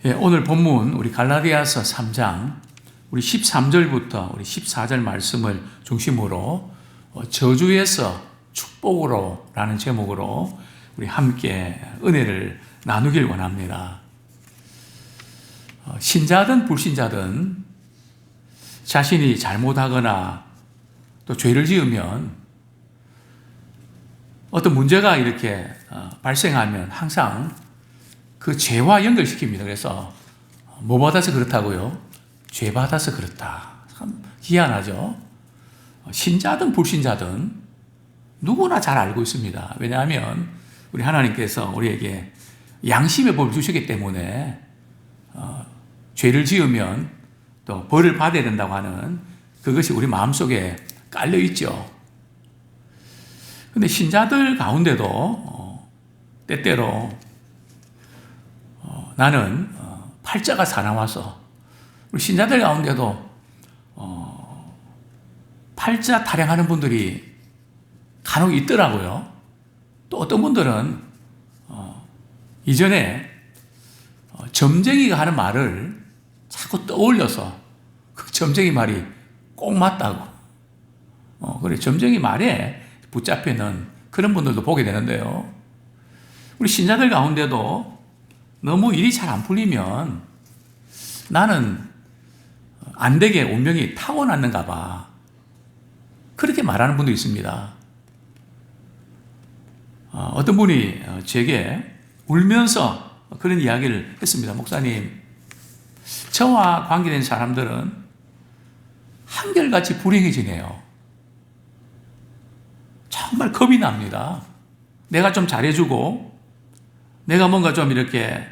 예, 오늘 본문 우리 갈라디아서 3장 우리 13절부터 우리 14절 말씀을 중심으로 저주에서 축복으로 라는 제목으로 우리 함께 은혜를 나누길 원합니다. 신자든 불신자든 자신이 잘못하거나 또 죄를 지으면 어떤 문제가 이렇게 발생하면 항상 그 죄와 연결시킵니다. 그래서 뭐 받아서 그렇다고요? 죄 받아서 그렇다. 참 희한하죠? 신자든 불신자든 누구나 잘 알고 있습니다. 왜냐하면 우리 하나님께서 우리에게 양심의 법을 주시기 때문에 죄를 지으면 또 벌을 받아야 된다고 하는 그것이 우리 마음속에 깔려 있죠. 근데 신자들 가운데도 때때로 나는 팔자가 사나워서 우리 신자들 가운데도 팔자 타령하는 분들이 간혹 있더라고요. 또 어떤 분들은 이전에 점쟁이가 하는 말을 자꾸 떠올려서 그 점쟁이 말이 꼭 맞다고 그래 점쟁이 말에 붙잡히는 그런 분들도 보게 되는데요. 우리 신자들 가운데도 너무 일이 잘 안 풀리면 나는 안 되게 운명이 타고났는가 봐. 그렇게 말하는 분도 있습니다. 어떤 분이 제게 울면서 그런 이야기를 했습니다. 목사님, 저와 관계된 사람들은 한결같이 불행해지네요. 정말 겁이 납니다. 내가 좀 잘해주고 내가 뭔가 좀 이렇게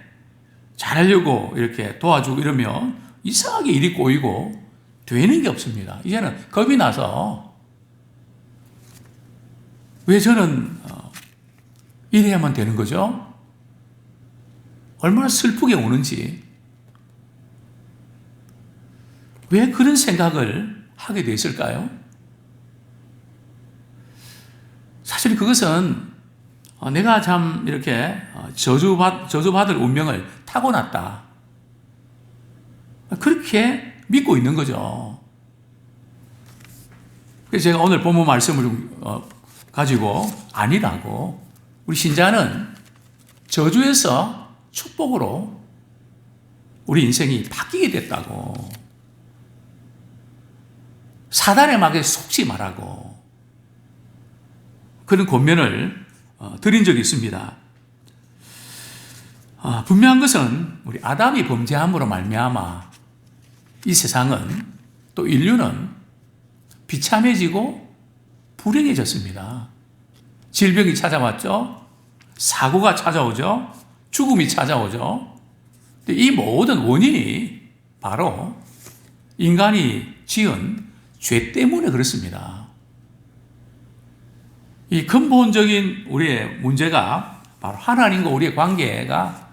잘하려고 이렇게 도와주고 이러면 이상하게 일이 꼬이고 되는 게 없습니다. 이제는 겁이 나서 왜 저는 이래야만 되는 거죠? 얼마나 슬프게 우는지 왜 그런 생각을 하게 됐을까요? 사실 그것은 내가 참 이렇게 저주받을 운명을 타고났다. 그렇게 믿고 있는 거죠. 그래서 제가 오늘 본문 말씀을 가지고 아니라고 우리 신자는 저주에서 축복으로 우리 인생이 바뀌게 됐다고 사단의 막에 속지 말라고 그런 권면을 드린 적이 있습니다. 분명한 것은 우리 아담이 범죄함으로 말미암아 이 세상은 또 인류는 비참해지고 불행해졌습니다. 질병이 찾아왔죠. 사고가 찾아오죠. 죽음이 찾아오죠. 이 모든 원인이 바로 인간이 지은 죄 때문에 그렇습니다. 이 근본적인 우리의 문제가 바로 하나님과 우리의 관계가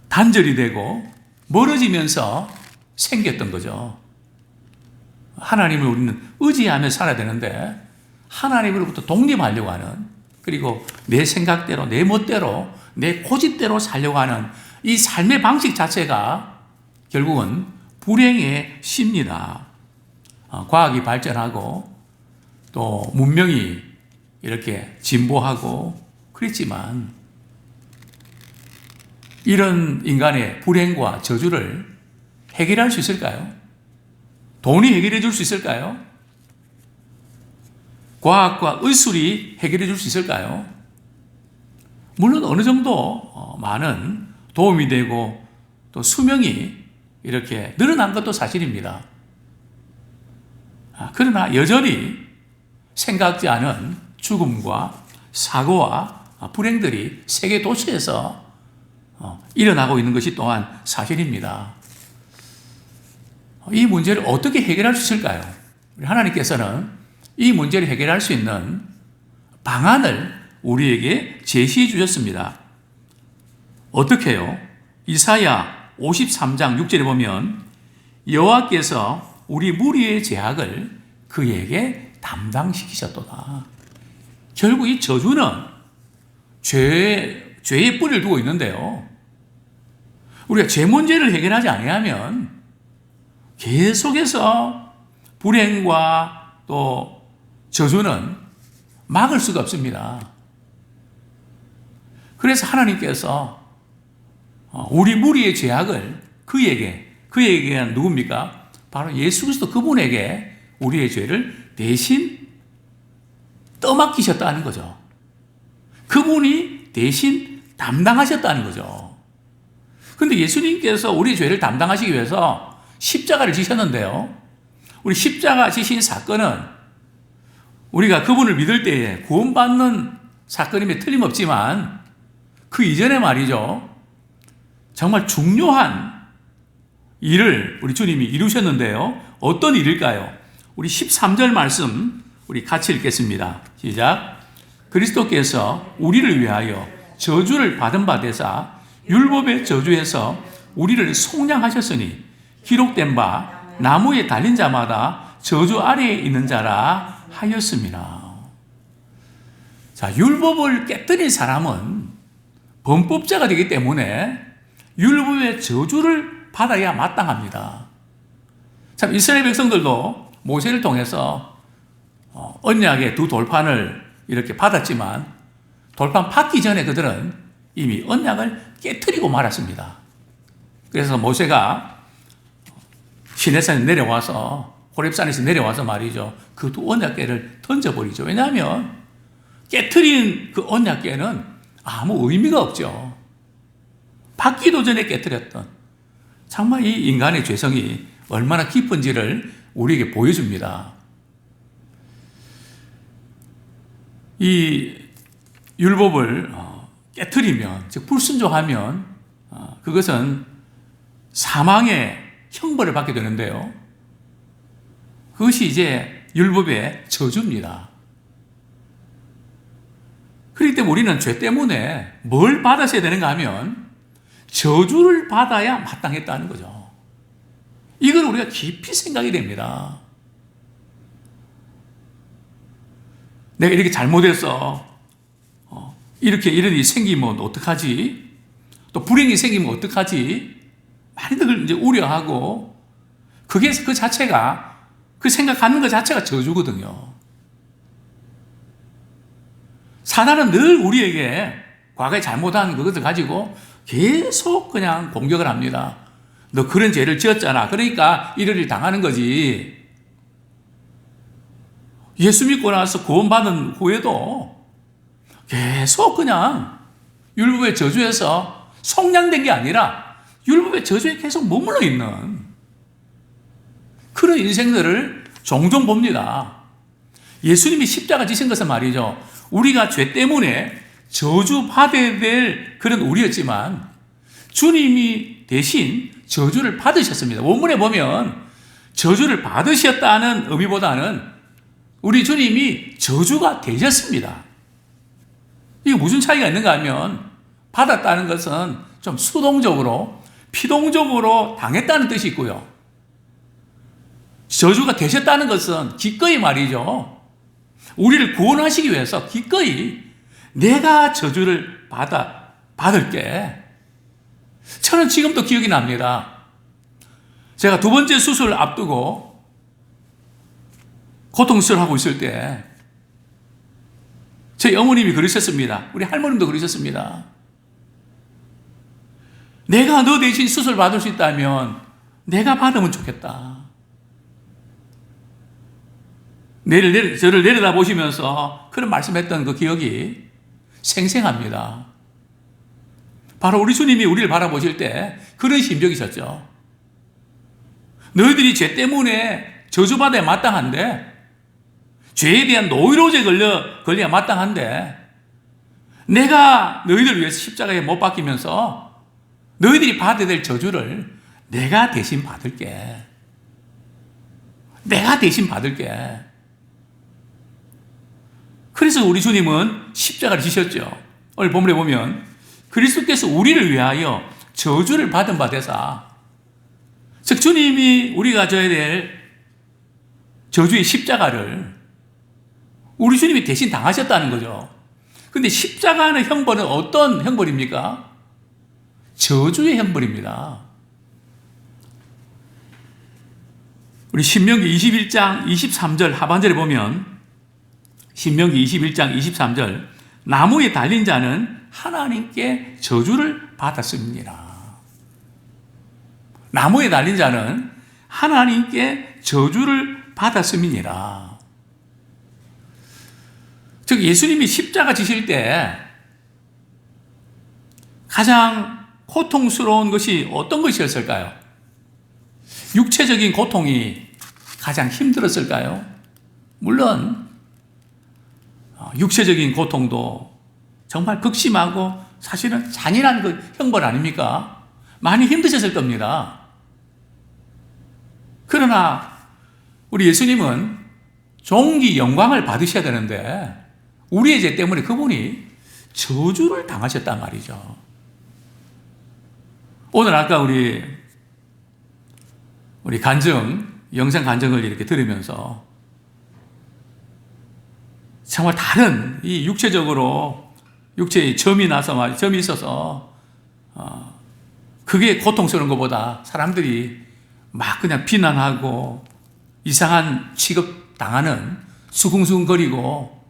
단절이 되고 멀어지면서 생겼던 거죠. 하나님을 우리는 의지하며 살아야 되는데 하나님으로부터 독립하려고 하는 그리고 내 생각대로 내 멋대로 내 고집대로 살려고 하는 이 삶의 방식 자체가 결국은 불행의 시입니다. 과학이 발전하고 또 문명이 이렇게 진보하고 그랬지만 이런 인간의 불행과 저주를 해결할 수 있을까요? 돈이 해결해 줄 수 있을까요? 과학과 의술이 해결해 줄 수 있을까요? 물론 어느 정도 많은 도움이 되고 또 수명이 이렇게 늘어난 것도 사실입니다. 그러나 여전히 생각지 않은 죽음과 사고와 불행들이 세계 도시에서 일어나고 있는 것이 또한 사실입니다. 이 문제를 어떻게 해결할 수 있을까요? 하나님께서는 이 문제를 해결할 수 있는 방안을 우리에게 제시해 주셨습니다. 어떻게 해요? 이사야 53장 6절에 보면 여호와께서 우리 무리의 죄악을 그에게 담당시키셨도다. 결국 이 저주는 죄의 뿌리를 두고 있는데요. 우리가 죄 문제를 해결하지 아니하면 계속해서 불행과 또 저주는 막을 수가 없습니다. 그래서 하나님께서 우리 무리의 죄악을 그에게 누굽니까? 바로 예수 그리스도 그분에게 우리의 죄를 대신 떠맡기셨다는 거죠. 그분이 대신 담당하셨다는 거죠. 그런데 예수님께서 우리의 죄를 담당하시기 위해서 십자가를 지셨는데요. 우리 십자가 지신 사건은 우리가 그분을 믿을 때에 구원받는 사건임에 틀림없지만 그 이전에 말이죠. 정말 중요한 일을 우리 주님이 이루셨는데요. 어떤 일일까요? 우리 13절 말씀 우리 같이 읽겠습니다. 시작. 그리스도께서 우리를 위하여 저주를 받은 바 되사 율법의 저주에서 우리를 속량하셨으니 기록된 바 나무에 달린 자마다 저주 아래에 있는 자라 하였습니다. 자, 율법을 깨뜨린 사람은 범법자가 되기 때문에 율법의 저주를 받아야 마땅합니다. 참 이스라엘 백성들도 모세를 통해서 언약의 두 돌판을 이렇게 받았지만 돌판 받기 전에 그들은 이미 언약을 깨뜨리고 말았습니다. 그래서 모세가 시내산에 내려와서 호렙산에서 내려와서 말이죠. 그 두 언약궤를 던져버리죠. 왜냐하면 깨뜨린 그 언약궤는 아무 의미가 없죠. 받기도 전에 깨뜨렸던 정말 이 인간의 죄성이 얼마나 깊은지를 우리에게 보여줍니다. 이 율법을 깨뜨리면, 즉 불순종하면 그것은 사망의 형벌을 받게 되는데요. 그것이 이제 율법의 저주입니다. 그렇기 때문에 우리는 죄 때문에 뭘 받았어야 되는가 하면 저주를 받아야 마땅했다는 거죠. 이걸 우리가 깊이 생각이 됩니다. 내가 이렇게 잘못해서 이렇게 이런 일이 생기면 어떡하지? 또 불행이 생기면 어떡하지? 많이들 이제 우려하고 그게 그 자체가 그 생각하는 것 자체가 저주거든요. 사단은 늘 우리에게 과거에 잘못한 그것을 가지고 계속 그냥 공격을 합니다. 너 그런 죄를 지었잖아. 그러니까 이런 일 당하는 거지. 예수 믿고 나서 구원받은 후에도 계속 그냥 율법의 저주에서 속량된 게 아니라 율법의 저주에 계속 머물러 있는 그런 인생들을 종종 봅니다. 예수님이 십자가 지신 것은 말이죠. 우리가 죄 때문에 저주받아야 될 그런 우리였지만 주님이 대신 저주를 받으셨습니다. 원문에 보면 저주를 받으셨다는 의미보다는 우리 주님이 저주가 되셨습니다. 이게 무슨 차이가 있는가 하면 받았다는 것은 좀 수동적으로 피동적으로 당했다는 뜻이 있고요. 저주가 되셨다는 것은 기꺼이 말이죠. 우리를 구원하시기 위해서 기꺼이 내가 저주를 받을게. 저는 지금도 기억이 납니다. 제가 두 번째 수술을 앞두고 고통수술을 하고 있을 때 저희 어머님이 그러셨습니다. 우리 할머님도 그러셨습니다. 내가 너 대신 수술 받을 수 있다면 내가 받으면 좋겠다. 저를 내려다 보시면서 그런 말씀했던 그 기억이 생생합니다. 바로 우리 주님이 우리를 바라보실 때 그런 심정이셨죠. 너희들이 죄 때문에 저주받아야 마땅한데 죄에 대한 노이로제 걸려야 마땅한데 내가 너희들을 위해서 십자가에 못 박히면서 너희들이 받아야 될 저주를 내가 대신 받을게. 내가 대신 받을게. 그래서 우리 주님은 십자가를 지셨죠. 오늘 본문에 보면 그리스도께서 우리를 위하여 저주를 받은 바 되사, 즉 주님이 우리가 져야 될 저주의 십자가를 우리 주님이 대신 당하셨다는 거죠. 근데 십자가의 형벌은 어떤 형벌입니까? 저주의 형벌입니다. 우리 신명기 21장 23절 하반절에 보면 신명기 21장 23절 나무에 달린 자는 하나님께 저주를 받았습니다. 나무에 달린 자는 하나님께 저주를 받았음이니라. 즉 예수님이 십자가 지실 때 가장 고통스러운 것이 어떤 것이었을까요? 육체적인 고통이 가장 힘들었을까요? 물론 육체적인 고통도 정말 극심하고 사실은 잔인한 그 형벌 아닙니까? 많이 힘드셨을 겁니다. 그러나 우리 예수님은 존귀 영광을 받으셔야 되는데 우리의 죄 때문에 그분이 저주를 당하셨단 말이죠. 오늘 아까 우리 영상 간증을 이렇게 들으면서 정말 다른 이 육체의 점이 있어서 그게 고통스러운 것보다 사람들이 막 그냥 비난하고 이상한 취급 당하는 수긍수긍거리고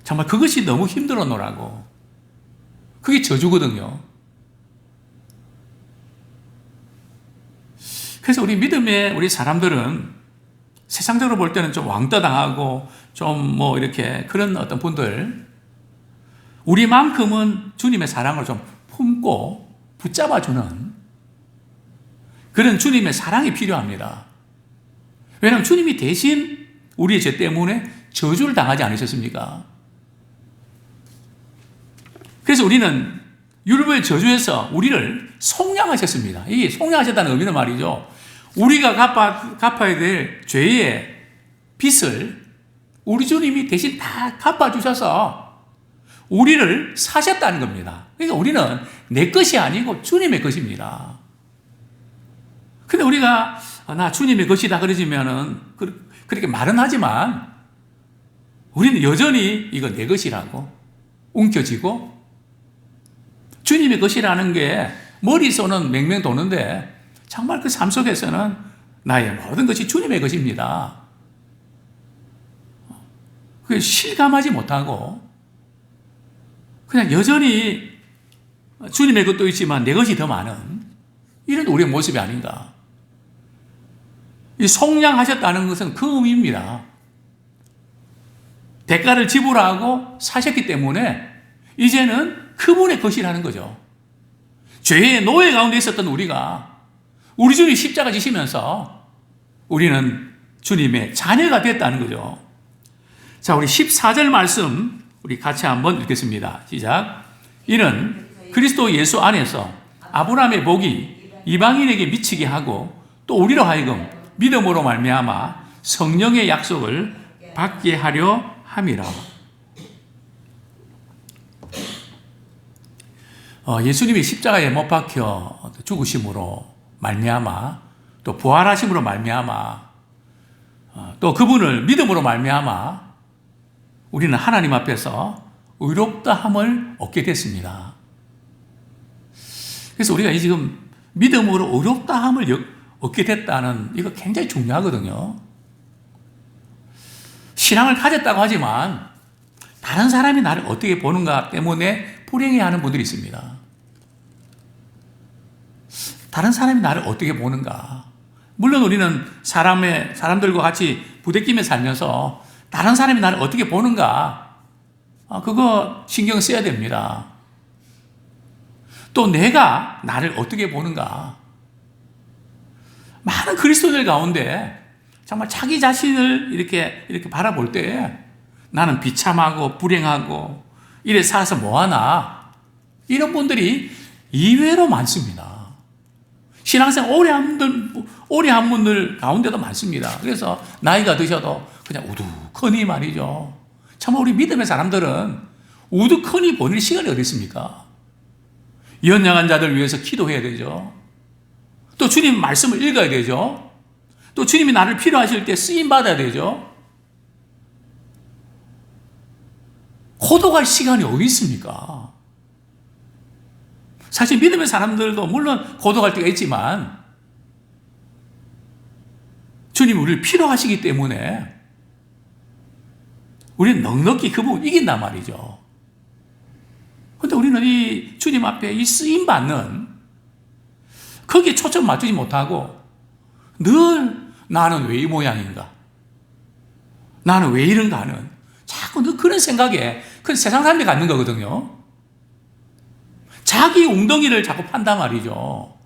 정말 그것이 너무 힘들어노라고. 그게 저주거든요. 그래서 우리 믿음의 우리 사람들은 세상적으로 볼 때는 좀 왕따 당하고 좀 이렇게 그런 어떤 분들, 우리만큼은 주님의 사랑을 좀 품고 붙잡아주는 그런 주님의 사랑이 필요합니다. 왜냐하면 주님이 대신 우리의 죄 때문에 저주를 당하지 않으셨습니까? 그래서 우리는 율법의 저주에서 우리를 속량하셨습니다. 이게 속량하셨다는 의미는 말이죠. 우리가 갚아야 될 죄의 빚을 우리 주님이 대신 다 갚아주셔서 우리를 사셨다는 겁니다. 그러니까 우리는 내 것이 아니고 주님의 것입니다. 근데 우리가 나 주님의 것이다 그러지면은 그렇게 말은 하지만 우리는 여전히 이거 내 것이라고 움켜쥐고 주님의 것이라는 게 머릿속은 맹맹 도는데 정말 그 삶 속에서는 나의 모든 것이 주님의 것입니다. 그게 실감하지 못하고 그냥 여전히 주님의 것도 있지만 내 것이 더 많은 이런 우리의 모습이 아닌가. 이 속량하셨다는 것은 그 의미입니다. 대가를 지불하고 사셨기 때문에 이제는 그분의 것이라는 거죠. 죄의 노예 가운데 있었던 우리 주님 십자가 지시면서 우리는 주님의 자녀가 됐다는 거죠. 자, 우리 14절 말씀 우리 같이 한번 읽겠습니다. 시작. 이는 그리스도 예수 안에서 아브라함의 복이 이방인에게 미치게 하고 또 우리로 하여금 믿음으로 말미암아 성령의 약속을 받게 하려 함이라. 예수님이 십자가에 못 박혀 죽으심으로 말미암아 또 부활하심으로 말미암아 또 그분을 믿음으로 말미암아 우리는 하나님 앞에서 의롭다함을 얻게 됐습니다. 그래서 우리가 지금 믿음으로 의롭다함을 얻게 됐다는 이거 굉장히 중요하거든요. 신앙을 가졌다고 하지만 다른 사람이 나를 어떻게 보는가 때문에 불행해하는 분들이 있습니다. 다른 사람이 나를 어떻게 보는가. 물론 우리는 사람들과 같이 부대끼며 살면서 다른 사람이 나를 어떻게 보는가, 그거 신경 써야 됩니다. 또 내가 나를 어떻게 보는가. 많은 그리스도인들 가운데 정말 자기 자신을 이렇게 바라볼 때 나는 비참하고 불행하고 이래 살아서 뭐하나, 이런 분들이 의외로 많습니다. 신앙생활 오래 한 분들 가운데도 많습니다. 그래서 나이가 드셔도 그냥 우두커니 말이죠. 참 우리 믿음의 사람들은 우두커니 보낼 시간이 어디 있습니까? 연약한 자들 위해서 기도해야 되죠. 또 주님 말씀을 읽어야 되죠. 또 주님이 나를 필요하실 때 쓰임 받아야 되죠. 고독할 시간이 어디 있습니까? 사실 믿음의 사람들도 물론 고독할 때가 있지만 주님 우리를 필요하시기 때문에 우리는 넉넉히 그 부분 이긴단 말이죠. 그런데 우리는 이 주님 앞에 이 쓰임받는 거기에 초점 맞추지 못하고 늘 나는 왜 이 모양인가? 나는 왜 이런가 하는 자꾸 늘 그런 생각에 그 세상 사람들이 갖는 거거든요. 자기 웅덩이를 자꾸 판단 말이죠.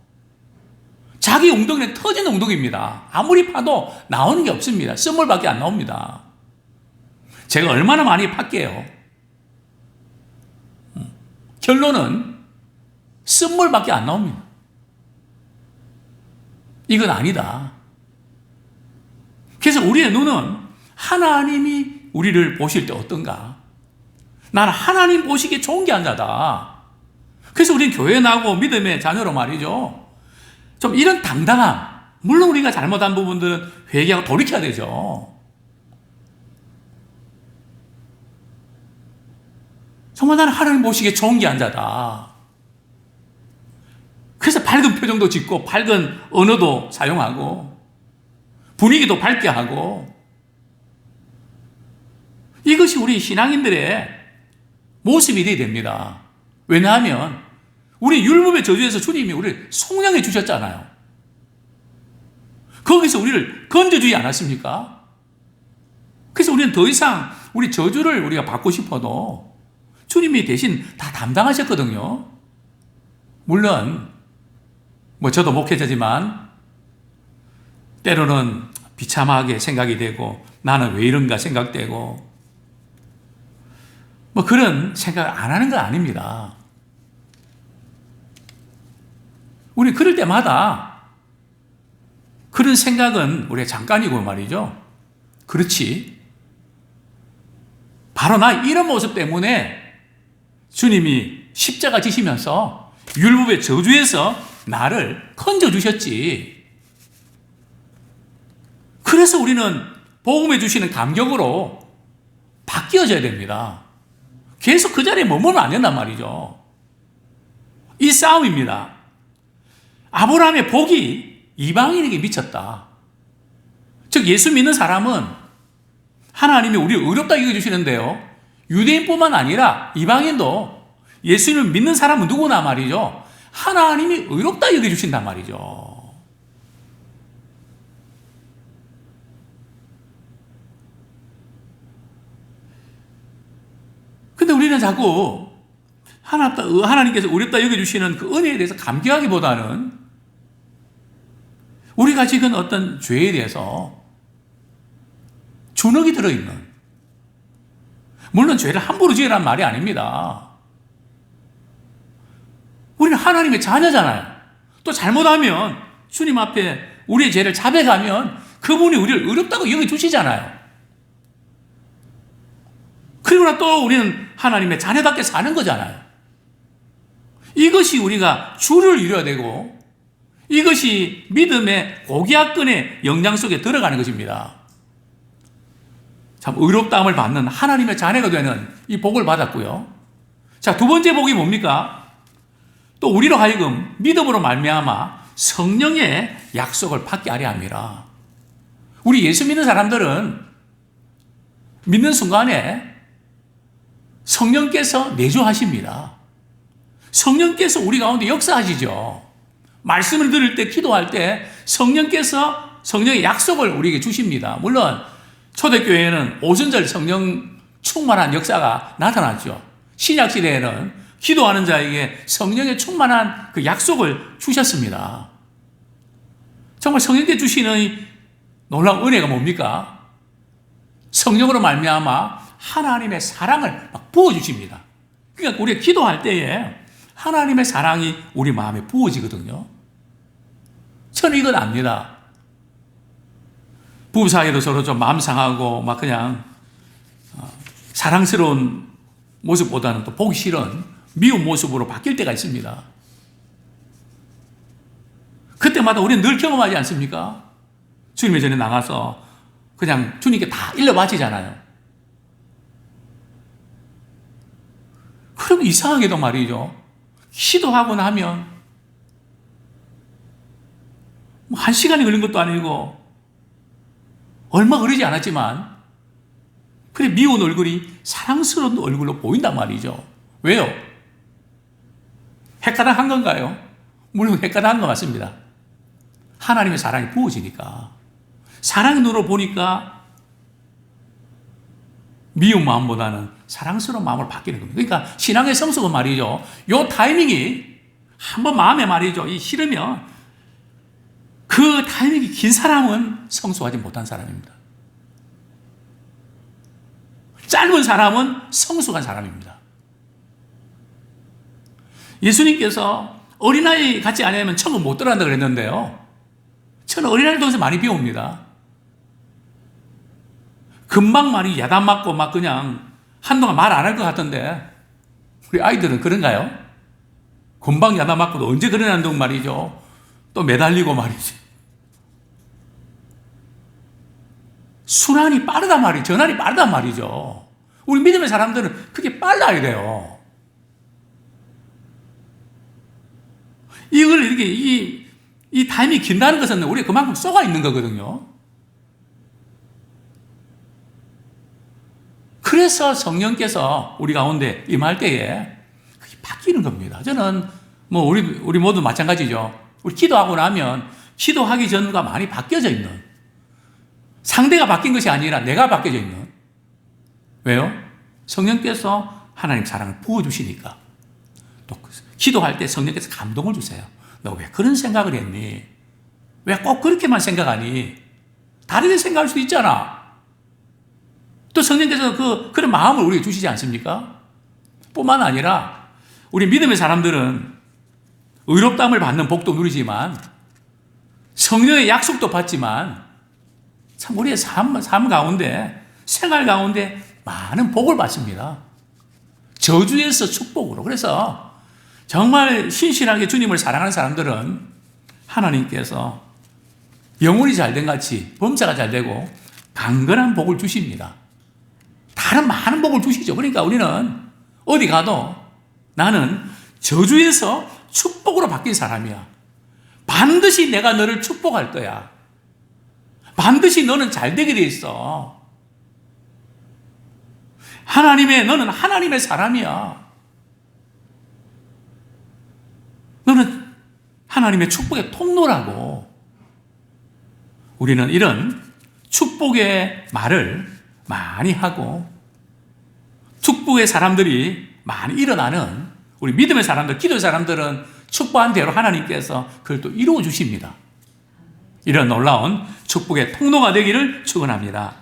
자기 웅덩이는 터진 웅덩이입니다. 아무리 파도 나오는 게 없습니다. 쓴물밖에 안 나옵니다. 제가 얼마나 많이 팠게요. 결론은 쓴물밖에 안 나옵니다. 이건 아니다. 그래서 우리의 눈은 하나님이 우리를 보실 때 어떤가? 나는 하나님 보시기에 좋은 게 앉아다. 그래서 우리는 교회에 나오고 믿음의 자녀로 말이죠. 좀 이런 당당함. 물론 우리가 잘못한 부분들은 회개하고 돌이켜야 되죠. 정말 나는 하나님 보시기에 좋은 게 앉아다. 그래서 밝은 표정도 짓고 밝은 언어도 사용하고 분위기도 밝게 하고 이것이 우리 신앙인들의 모습이 되어야 됩니다. 왜냐하면 우리 율법의 저주에서 주님이 우리를 속량해 주셨잖아요. 거기서 우리를 건져주지 않았습니까? 그래서 우리는 더 이상 우리 저주를 우리가 받고 싶어도 주님이 대신 다 담당하셨거든요. 물론 저도 목회자지만 때로는 비참하게 생각이 되고 나는 왜 이런가 생각되고 그런 생각을 안 하는 건 아닙니다. 우리 그럴 때마다 그런 생각은 우리가 잠깐이고 말이죠. 그렇지. 바로 나 이런 모습 때문에 주님이 십자가 지시면서 율법의 저주에서 나를 건져주셨지. 그래서 우리는 복음해 주시는 감격으로 바뀌어져야 됩니다. 계속 그 자리에 머물면 안 된단 말이죠. 이 싸움입니다. 아브라함의 복이 이방인에게 미쳤다. 즉 예수 믿는 사람은 하나님이 우리를 의롭다 여겨주시는데요. 유대인뿐만 아니라 이방인도 예수님을 믿는 사람은 누구나 말이죠. 하나님이 의롭다 여겨주신단 말이죠. 근데 우리는 자꾸 하나님께서 의롭다 여겨주시는 그 은혜에 대해서 감격하기보다는 우리가 지금 어떤 죄에 대해서 주눅이 들어있는, 물론 죄를 함부로 지으라는 말이 아닙니다. 우리는 하나님의 자녀잖아요. 또 잘못하면 주님 앞에 우리의 죄를 자백하면 그분이 우리를 의롭다고 여겨주시잖아요. 그러나 또 우리는 하나님의 자녀답게 사는 거잖아요. 이것이 우리가 주를 이뤄야 되고 이것이 믿음의 고기학근의 영향 속에 들어가는 것입니다. 참 의롭다함을 받는 하나님의 자녀가 되는 이 복을 받았고요. 자, 두 번째 복이 뭡니까? 또 우리로 하여금 믿음으로 말미암아 성령의 약속을 받게 하려 합니다. 우리 예수 믿는 사람들은 믿는 순간에 성령께서 내주하십니다. 성령께서 우리 가운데 역사하시죠. 말씀을 들을 때, 기도할 때 성령께서 성령의 약속을 우리에게 주십니다. 물론 초대교회에는 오순절 성령 충만한 역사가 나타났죠. 신약시대에는 기도하는 자에게 성령의 충만한 그 약속을 주셨습니다. 정말 성령께 주시는 놀라운 은혜가 뭡니까? 성령으로 말미암아 하나님의 사랑을 막 부어주십니다. 그러니까 우리가 기도할 때에 하나님의 사랑이 우리 마음에 부어지거든요. 저는 이건 압니다. 부부 사이에도 서로 좀 마음 상하고 막 그냥 사랑스러운 모습보다는 또 보기 싫은 미운 모습으로 바뀔 때가 있습니다. 그때마다 우리는 늘 경험하지 않습니까? 주님의 전에 나가서 그냥 주님께 다 일러 바치잖아요. 그럼 이상하게도 말이죠. 기도하고 나면 뭐 1시간이 걸린 것도 아니고 얼마 걸리지 않았지만 그래 미운 얼굴이 사랑스러운 얼굴로 보인단 말이죠. 왜요? 헷가닥한 건가요? 물론 헷가닥한 것 같습니다. 하나님의 사랑이 부어지니까 사랑의 눈으로 보니까 미운 마음보다는 사랑스러운 마음을 바뀌는 겁니다. 그러니까 신앙의 성숙은 말이죠. 요 타이밍이 한번 마음에 말이죠. 이 싫으면 그 타이밍이 긴 사람은 성숙하지 못한 사람입니다. 짧은 사람은 성숙한 사람입니다. 예수님께서 어린아이 같지 않으면 천국 못 들어간다 그랬는데요. 저는 어린아이를 통해서 많이 배웁니다. 금방 말이 야단 맞고 막 그냥 한동안 말 안 할 것 같던데 우리 아이들은 그런가요? 금방 야단 맞고도 언제 그러냐는 말이죠. 또 매달리고 말이죠. 순환이 빠르단 말이죠. 전환이 빠르단 말이죠. 우리 믿음의 사람들은 그게 빨라야 돼요. 이걸 이렇게 이 타임이 긴다는 것은 우리가 그만큼 쏘가 있는 거거든요. 그래서 성령께서 우리 가운데 임할 때에 그게 바뀌는 겁니다. 저는 뭐 우리 모두 마찬가지죠. 우리 기도하고 나면 기도하기 전과 많이 바뀌어져 있는, 상대가 바뀐 것이 아니라 내가 바뀌어져 있는. 왜요? 성령께서 하나님 사랑을 부어주시니까. 또 기도할 때 성령께서 감동을 주세요. 너 왜 그런 생각을 했니? 왜 꼭 그렇게만 생각하니? 다르게 생각할 수도 있잖아. 또 성령께서 그런 마음을 우리에게 주시지 않습니까? 뿐만 아니라 우리 믿음의 사람들은 의롭다함을 받는 복도 누리지만 성령의 약속도 받지만 참 우리의 삶 가운데, 생활 가운데 많은 복을 받습니다. 저주에서 축복으로. 그래서 정말 신실하게 주님을 사랑하는 사람들은 하나님께서 영혼이 잘된 같이 범사가 잘되고 강건한 복을 주십니다. 다른 많은 복을 주시죠. 그러니까 우리는 어디 가도 나는 저주에서 축복으로 바뀐 사람이야. 반드시 내가 너를 축복할 거야. 반드시 너는 잘되게 돼 있어. 너는 하나님의 사람이야. 너는 하나님의 축복의 통로라고. 우리는 이런 축복의 말을 많이 하고 축복의 사람들이 많이 일어나는, 우리 믿음의 사람들, 기도의 사람들은 축복한 대로 하나님께서 그걸 또 이루어 주십니다. 이런 놀라운 축복의 통로가 되기를 축원합니다.